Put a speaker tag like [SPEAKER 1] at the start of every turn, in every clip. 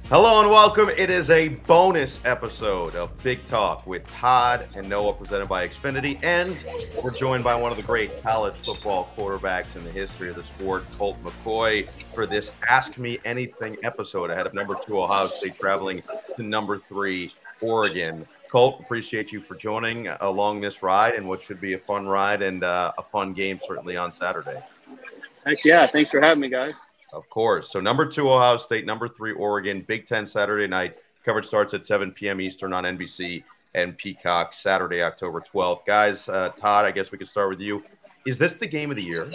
[SPEAKER 1] Hello and welcome. It is a bonus episode of Big Talk with Todd and Noah, presented by Xfinity, and we're joined by one of the great college football quarterbacks in the history of the sport, Colt McCoy, for this Ask Me Anything episode ahead of number 2 Ohio State traveling to number 3 Oregon. Colt, appreciate you for joining along this ride and what should be a fun ride and a fun game certainly on Saturday.
[SPEAKER 2] Heck yeah, thanks for having me, guys.
[SPEAKER 1] Of course. So number 2, Ohio State, number 3, Oregon, Big Ten Saturday night. Coverage starts at 7 p.m. Eastern on NBC and Peacock, Saturday, October 12th. Guys, Todd, I guess we could start with you. Is this the game of the year?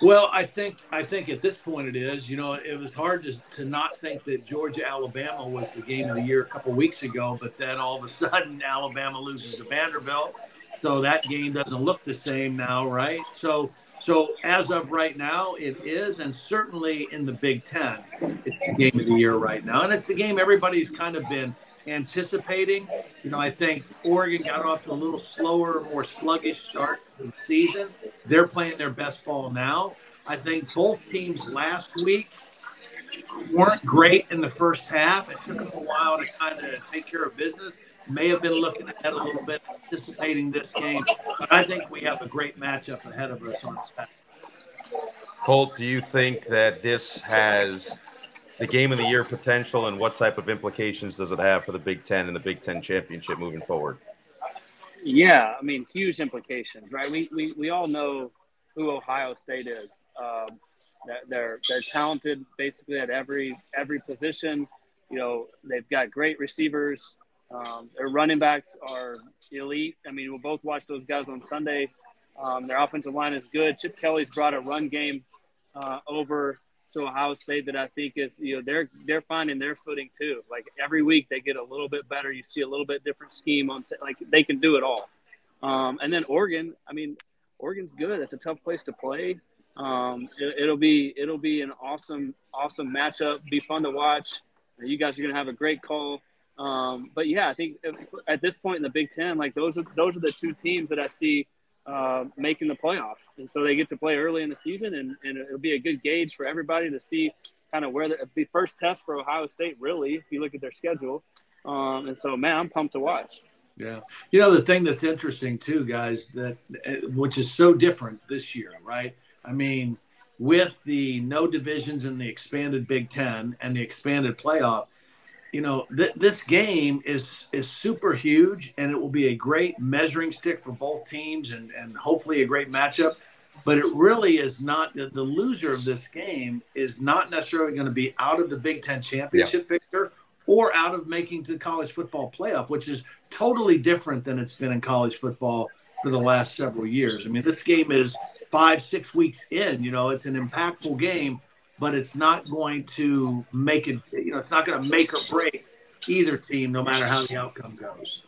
[SPEAKER 3] Well, I think at this point it is. You know, it was hard to not think that Georgia-Alabama was the game of the year a couple weeks ago, but then all of a sudden Alabama loses to Vanderbilt. So that game doesn't look the same now, right? So as of right now, it is, and certainly in the Big Ten, it's the game of the year right now. And it's the game everybody's kind of been anticipating. You know, I think Oregon got off to a little slower, more sluggish start to the season. They're playing their best ball now. I think both teams last week weren't great in the first half. It took them a while to kind of take care of business. May have been looking ahead a little bit, anticipating this game. But I think we have a great matchup ahead of us on Saturday.
[SPEAKER 1] Colt, do you think that this has the game of the year potential, and what type of implications does it have for the Big Ten and the Big Ten championship moving forward?
[SPEAKER 2] Yeah, I mean, huge implications, right? We all know who Ohio State is. They're talented basically at every position. You know, they've got great receivers. Their running backs are elite. I mean, we'll both watch those guys on Sunday. Their offensive line is good. Chip Kelly's brought a run game over to Ohio State that I think is, you know, they're finding their footing too. Like every week they get a little bit better. You see a little bit different scheme like they can do it all. And then Oregon, I mean, Oregon's good. It's a tough place to play. It'll be an awesome matchup. Be fun to watch. You guys are gonna have a great call. But yeah, I think at this point in the Big Ten, like those are the two teams that I see making the playoff, and so they get to play early in the season, and it'll be a good gauge for everybody to see kind of where the first test for Ohio State, really, if you look at their schedule. And so, man, I'm pumped to watch.
[SPEAKER 3] Yeah. You know, the thing that's interesting too, guys, that which is so different this year, right? I mean, with the no divisions in the expanded Big Ten and the expanded playoff, you know, this game is super huge, and it will be a great measuring stick for both teams and hopefully a great matchup. But it really is not – the loser of this game is not necessarily going to be out of the Big Ten championship picture or out of making the college football playoff, which is totally different than it's been in college football for the last several years. I mean, this game is 5-6 weeks in. You know, it's an impactful game, but it's not going to make it, you know, it's not going to make or break either team, no matter how the outcome goes.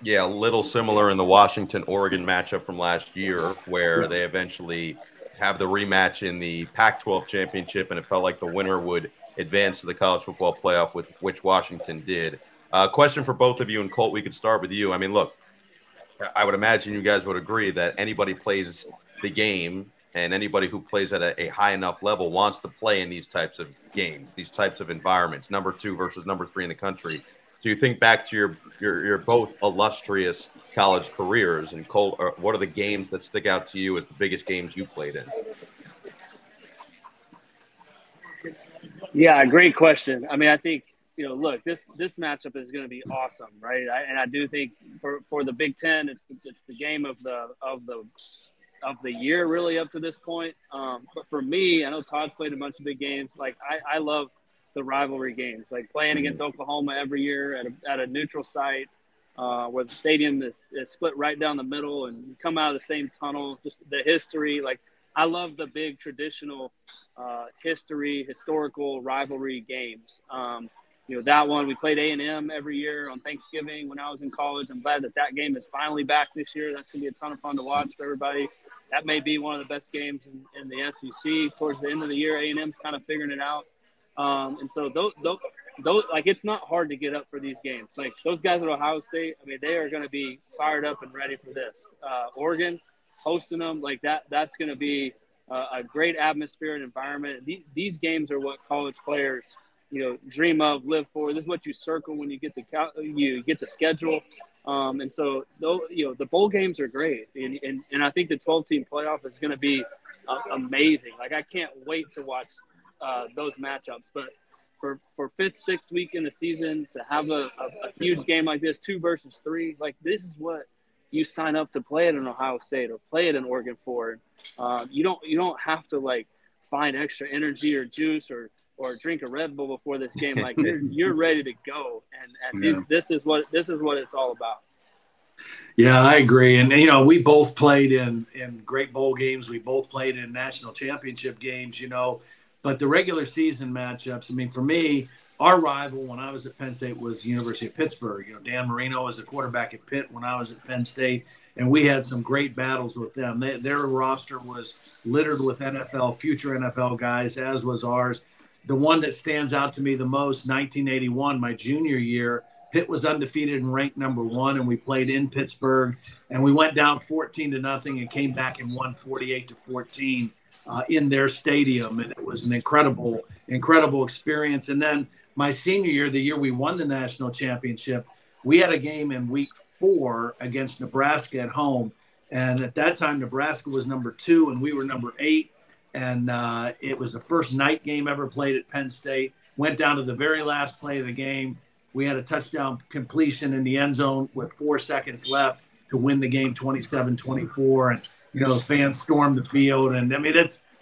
[SPEAKER 1] Yeah, a little similar in the Washington-Oregon matchup from last year, where they eventually have the rematch in the Pac-12 championship, and it felt like the winner would advance to the college football playoff, which Washington did. Question for both of you, and Colt, we could start with you. I mean, look, I would imagine you guys would agree that anybody plays the game, and anybody who plays at a high enough level wants to play in these types of games, these types of environments, number 2 versus number 3 in the country. So you think back to your both illustrious college careers, and Colt, what are the games that stick out to you as the biggest games you played in?
[SPEAKER 2] Yeah, great question. I mean, I think, you know, look, this matchup is going to be awesome, right? And I do think for the Big Ten, it's the game of the year really up to this point. But for me, I know Todd's played a bunch of big games. Like I love the rivalry games, like playing against Oklahoma every year at a neutral site where the stadium is split right down the middle and you come out of the same tunnel, just the history. Like I love the big traditional historical rivalry games. You know, that one, we played A&M every year on Thanksgiving when I was in college. I'm glad that game is finally back this year. That's going to be a ton of fun to watch for everybody. That may be one of the best games in the SEC. Towards the end of the year, A&M's kind of figuring it out. And so those, like, it's not hard to get up for these games. Like, those guys at Ohio State, I mean, they are going to be fired up and ready for this. Oregon, hosting them, like that's going to be a great atmosphere and environment. These games are what college players, dream of, live for. This is what you circle when you get the schedule. And so, the bowl games are great. And I think the 12-team playoff is going to be amazing. Like, I can't wait to watch those matchups. But for fifth, sixth week in the season to have a huge game like this, 2 versus 3, like, this is what you sign up to play at an Ohio State or play at an Oregon for. You don't have to, like, find extra energy or juice or drink a Red Bull before this game. Like, you're ready to go, and this is what it's all about.
[SPEAKER 3] Yeah, I agree. And we both played in great bowl games. We both played in national championship games. But the regular season matchups. I mean, for me, our rival when I was at Penn State was University of Pittsburgh. Dan Marino was the quarterback at Pitt when I was at Penn State. And we had some great battles with them. Their roster was littered with future NFL guys, as was ours. The one that stands out to me the most, 1981, my junior year, Pitt was undefeated and ranked number 1, and we played in Pittsburgh. And we went down 14-0 and came back and won 48-14 in their stadium. And it was an incredible experience. And then my senior year, the year we won the national championship, we had a game in week 4 against Nebraska at home. And at that time, Nebraska was number 2 and we were number 8. And it was the first night game ever played at Penn State. Went down to the very last play of the game. We had a touchdown completion in the end zone with 4 seconds left to win the game 27-24. And, the fans stormed the field. And, I mean,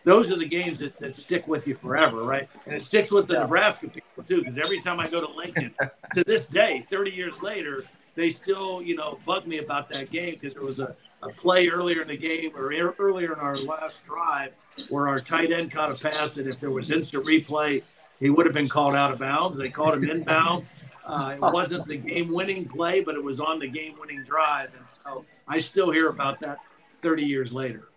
[SPEAKER 3] those are the games that stick with you forever, right? And it sticks with the Nebraska people, too, because every time I go to Lincoln, to this day, 30 years later, they still, bug me about that game because there was a play earlier in the game or earlier in our last drive where our tight end caught a pass, and if there was instant replay, he would have been called out of bounds. They called him inbounds. It wasn't the game-winning play, but it was on the game-winning drive. And so I still hear about that 30 years later.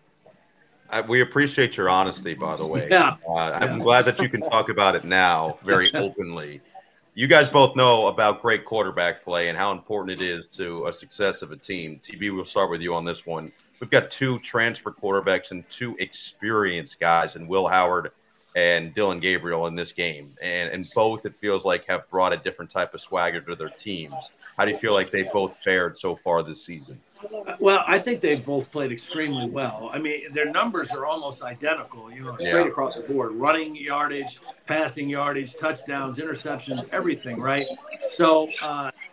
[SPEAKER 1] We appreciate your honesty, by the way.
[SPEAKER 3] Yeah.
[SPEAKER 1] I'm glad that you can talk about it now very openly. You guys both know about great quarterback play and how important it is to a success of a team. TB, we'll start with you on this one. We've got 2 transfer quarterbacks and 2 experienced guys in Will Howard and Dylan Gabriel in this game. And both, it feels like, have brought a different type of swagger to their teams. How do you feel like they both fared so far this season?
[SPEAKER 3] Well, I think they've both played extremely well. I mean, their numbers are almost identical, straight across the board. Running yardage, passing yardage, touchdowns, interceptions, everything, right? So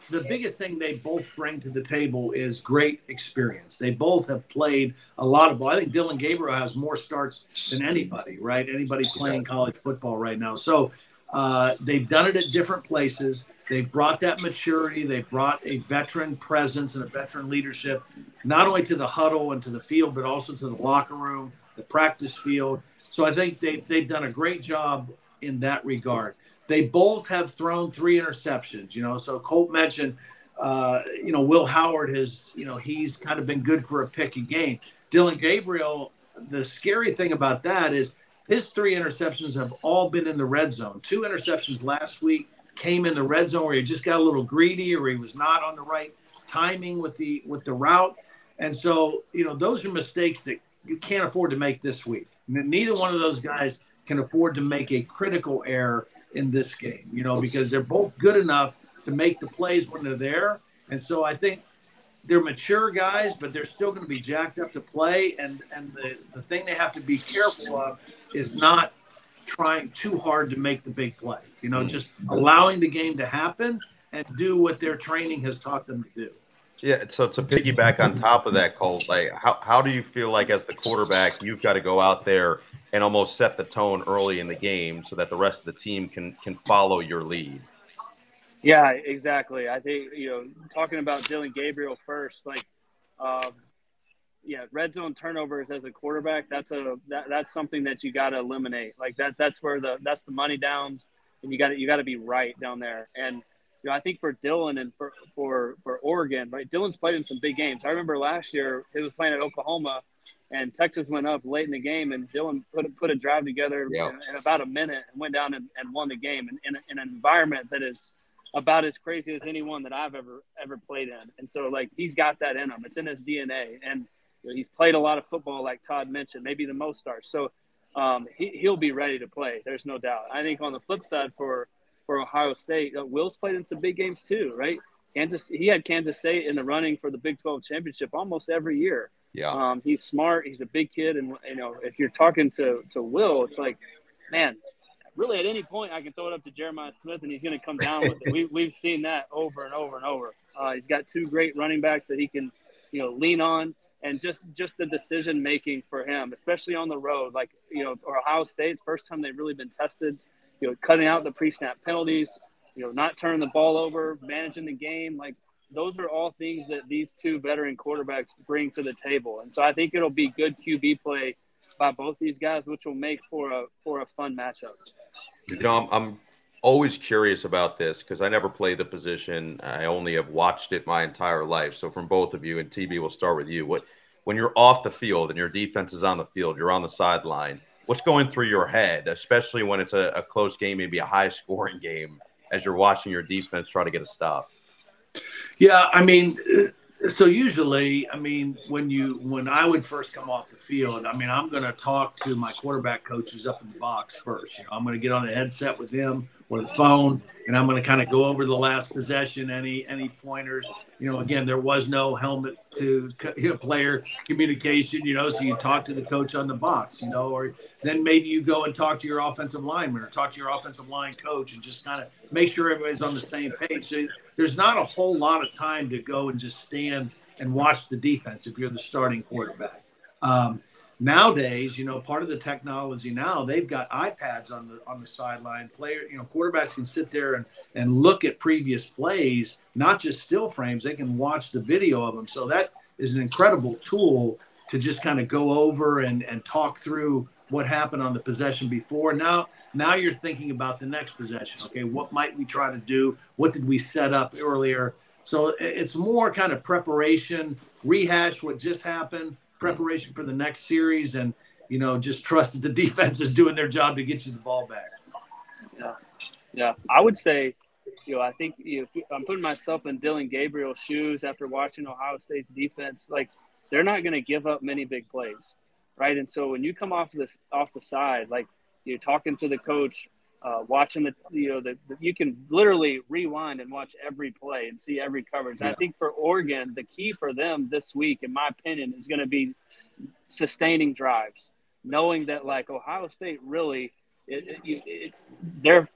[SPEAKER 3] the biggest thing they both bring to the table is great experience. They both have played a lot of ball. I think Dylan Gabriel has more starts than anybody, right? Anybody playing college football right now. So they've done it at different places. They've brought that maturity. They've brought a veteran presence and a veteran leadership, not only to the huddle and to the field, but also to the locker room, the practice field. So I think they've done a great job in that regard. They both have thrown 3 interceptions, so Colt mentioned, Will Howard has, he's kind of been good for a pick a game. Dylan Gabriel, the scary thing about that is his 3 interceptions have all been in the red zone. 2 interceptions last week came in the red zone where he just got a little greedy or he was not on the right timing with the route. And so, those are mistakes that you can't afford to make this week. Neither one of those guys can afford to make a critical error in this game, because they're both good enough to make the plays when they're there. And so I think they're mature guys, but they're still going to be jacked up to play. And the thing they have to be careful of is not trying too hard to make the big play, just allowing the game to happen and do what their training has taught them to do.
[SPEAKER 1] Yeah. So to piggyback on top of that, Colt, like how do you feel like as the quarterback, you've got to go out there and almost set the tone early in the game so that the rest of the team can follow your lead?
[SPEAKER 2] Yeah, exactly. I think, talking about Dylan Gabriel first, like, red zone turnovers as a quarterback, that's something that you got to eliminate. Like that's where that's the money downs, and you got to be right down there. And I think for Dylan and for Oregon, right? Dylan's played in some big games. I remember last year he was playing at Oklahoma, and Texas went up late in the game, and Dylan put a drive together in about a minute and went down and won the game in an environment that is about as crazy as anyone that I've ever played in. And so, like, he's got that in him. It's in his DNA, and he's played a lot of football, like Todd mentioned, maybe the most starts. So he'll be ready to play. There's no doubt. I think on the flip side for for Ohio State. Will's played in some big games too, right? He had Kansas State in the running for the Big 12 championship almost every year.
[SPEAKER 1] Yeah.
[SPEAKER 2] He's smart. He's a big kid. And, if you're talking to Will, it's like, man, really at any point I can throw it up to Jeremiah Smith and he's going to come down with it. We've seen that over and over and over. He's got two great running backs that he can, lean on. And just the decision making for him, especially on the road, like, Ohio State's first time they've really been tested, cutting out the pre-snap penalties, not turning the ball over, managing the game. Like, those are all things that these two veteran quarterbacks bring to the table. And so I think it'll be good QB play by both these guys, which will make for a fun matchup.
[SPEAKER 1] I'm always curious about this because I never played the position. I only have watched it my entire life. So from both of you, and TB, we'll start with you. When you're off the field and your defense is on the field, you're on the sideline, what's going through your head, especially when it's a close game, maybe a high-scoring game, as you're watching your defense try to get a stop?
[SPEAKER 3] Yeah, I mean, so usually, I mean, when I would first come off the field, I mean, I'm going to talk to my quarterback coaches up in the box first. I'm going to get on a headset with him or the phone, and I'm going to kind of go over the last possession, any pointers. Again, there was no helmet to player communication, so you talk to the coach on the box, or then maybe you go and talk to your offensive lineman or talk to your offensive line coach and just kind of make sure everybody's on the same page. So there's not a whole lot of time to go and just stand and watch the defense if you're the starting quarterback. Nowadays, part of the technology now, they've got iPads on the sideline. Quarterbacks can sit there and look at previous plays, not just still frames. They can watch the video of them. So that is an incredible tool to just kind of go over and talk through what happened on the possession before. Now you're thinking about the next possession. Okay, what might we try to do? What did we set up earlier? So it's more kind of preparation, rehash what just happened, preparation for the next series, and just trust that the defense is doing their job to get you the ball back.
[SPEAKER 2] Yeah. I would say, I think I'm putting myself in Dylan Gabriel's shoes after watching Ohio State's defense. Like, they're not going to give up many big plays, right? And so when you come off the side, like, you're talking to the coach, watching you can literally rewind and watch every play and see every coverage. Yeah. I think for Oregon, the key for them this week, in my opinion, is going to be sustaining drives, knowing that, like, Ohio State really, their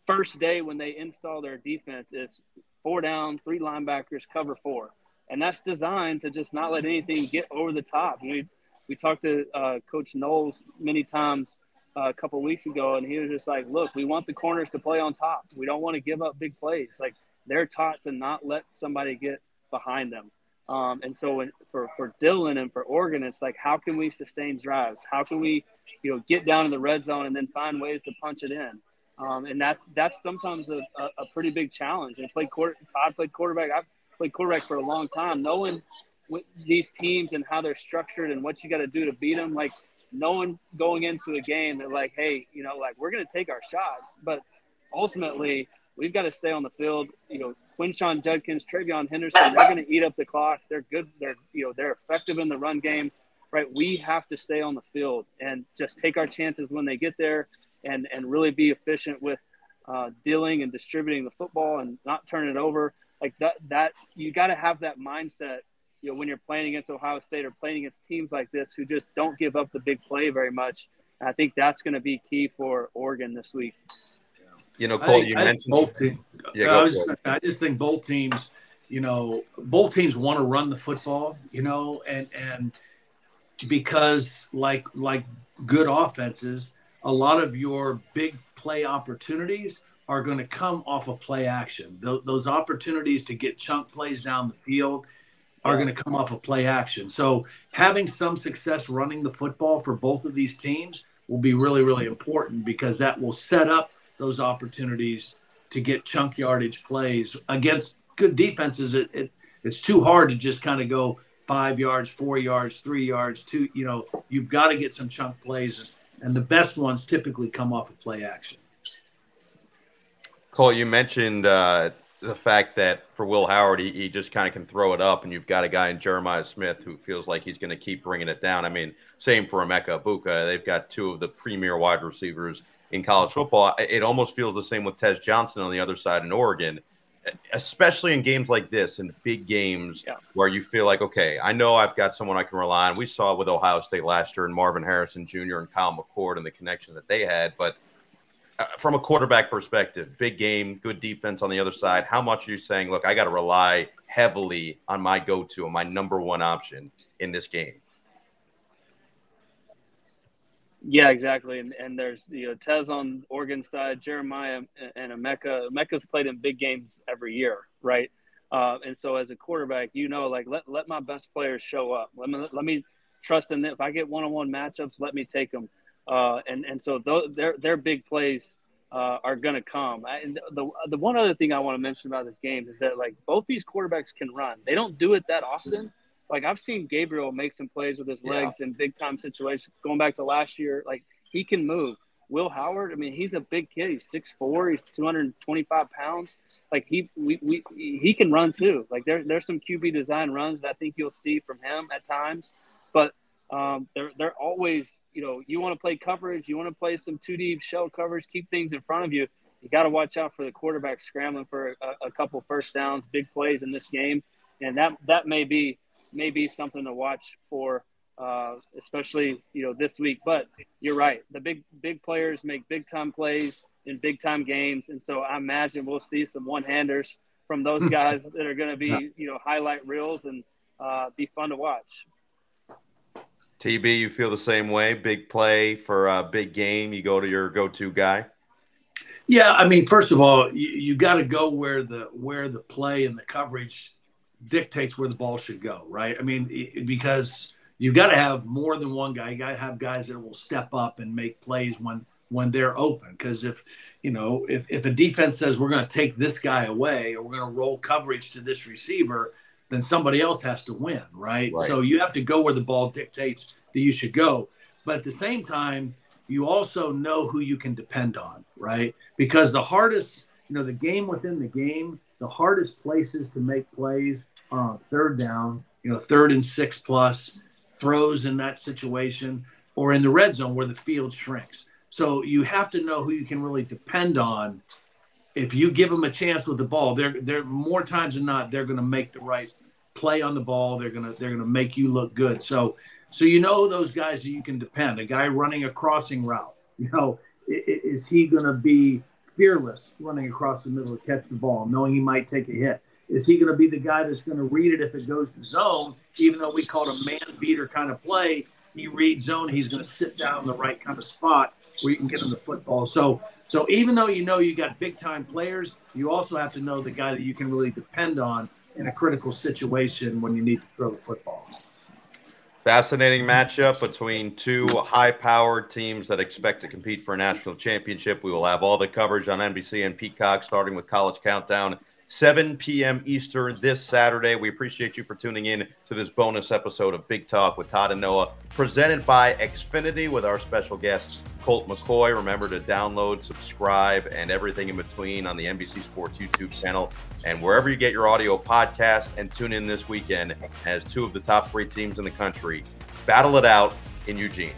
[SPEAKER 2] first day when they install their defense is 4 down, 3 linebackers, cover 4. And that's designed to just not let anything get over the top. We talked to Coach Knowles many times a couple of weeks ago, and he was just like, look, we want the corners to play on top. We don't want to give up big plays. Like, they're taught to not let somebody get behind them. And so for Dylan and for Oregon, it's like, how can we sustain drives? How can we, get down in the red zone and then find ways to punch it in? And that's sometimes a pretty big challenge. And Todd played quarterback. I've played quarterback for a long time. Knowing these teams and how they're structured and what you got to do to beat them, like, knowing going into a game that, like, hey, we're going to take our shots, but ultimately we've got to stay on the field. Quinshawn Judkins, Travion Henderson, they're going to eat up the clock. They're good. They're effective in the run game, right? We have to stay on the field and just take our chances when they get there and really be efficient with dealing and distributing the football and not turning it over. Like that you got to have that mindset, when you're playing against Ohio State or playing against teams like this who just don't give up the big play very much. And I think that's going to be key for Oregon this week.
[SPEAKER 1] Colt, you mentioned
[SPEAKER 3] both teams. I just think both teams, want to run the football, and because like good offenses, a lot of your big play opportunities are going to come off of play action. Those opportunities to get chunk plays down the field are going to come off of play action. So having some success running the football for both of these teams will be really, really important, because that will set up those opportunities to get chunk yardage plays against good defenses. It's too hard to just kind of go 5 yards, 4 yards, 3 yards, 2, you've got to get some chunk plays, and the best ones typically come off of play action.
[SPEAKER 1] Colt, you mentioned the fact that for Will Howard, he just kind of can throw it up, and you've got a guy in Jeremiah Smith who feels like he's going to keep bringing it down. I mean, same for Emeka Ibuka. They've got two of the premier wide receivers in college football. It almost feels the same with Tez Johnson on the other side in Oregon, especially in games like this, in big games where you feel like, okay, I know I've got someone I can rely on. We saw it with Ohio State last year and Marvin Harrison Jr. and Kyle McCord and the connection that they had. But from a quarterback perspective, big game, good defense on the other side, how much are you saying, look, I got to rely heavily on my go-to and my number one option in this game?
[SPEAKER 2] Yeah, exactly. And there's, Tez on Oregon's side, Jeremiah and Emeka. Emeka's played in big games every year, right? And so as a quarterback, like let my best players show up. Let me trust in them. If I get one-on-one matchups, let me take them. And so their big plays are going to come. And the one other thing I want to mention about this game is that, like, both these quarterbacks can run. They don't do it that often. Like, I've seen Gabriel make some plays with his legs in big-time situations. Going back to last year, like, he can move. Will Howard, I mean, he's a big kid. He's 6'4". He's 225 pounds. Like, he can run too. Like, there's some QB design runs that I think you'll see from him at times. But they're always, you want to play coverage. You want to play some 2D shell coverage, keep things in front of you. You got to watch out for the quarterback scrambling for a couple first downs, big plays in this game. And that may be something to watch for, especially, this week. But you're right. The big players make big-time plays in big-time games. And so I imagine we'll see some one-handers from those guys that are going to be, highlight reels and be fun to watch.
[SPEAKER 1] TB, you feel the same way? Big play for a big game, you go to your go-to guy?
[SPEAKER 3] Yeah, I mean, first of all, you got to go where the play and the coverage dictates where the ball should go, right? I mean, because you got to have more than one guy. You got to have guys that will step up and make plays when they're open. Because if a defense says we're going to take this guy away or we're going to roll coverage to this receiver, then somebody else has to win, right? So you have to go where the ball dictates that you should go. But at the same time, you also know who you can depend on, right? Because the hardest, the game within the game, the hardest places to make plays are on third down, 3rd and 6+ throws in that situation, or in the red zone where the field shrinks. So you have to know who you can really depend on. If you give them a chance with the ball, they're more times than not, they're going to make the right play on the ball. They're going to make you look good. So those guys that you can depend. A guy running a crossing route, is he going to be fearless running across the middle to catch the ball, knowing he might take a hit? Is he going to be the guy that's going to read it if it goes to zone, even though we call it a man beater kind of play? He reads zone. He's going to sit down in the right kind of spot where you can get him the football. So even though you got big time players, you also have to know the guy that you can really depend on in a critical situation when you need to throw the football.
[SPEAKER 1] Fascinating matchup between two high-powered teams that expect to compete for a national championship. We will have all the coverage on NBC and Peacock, starting with College Countdown, 7 p.m. Eastern this Saturday. We appreciate you for tuning in to this bonus episode of Big Talk with Todd and Noah, presented by Xfinity with our special guest, Colt McCoy. Remember to download, subscribe, and everything in between on the NBC Sports YouTube channel and wherever you get your audio podcasts, and tune in this weekend as two of the top 3 teams in the country battle it out in Eugene.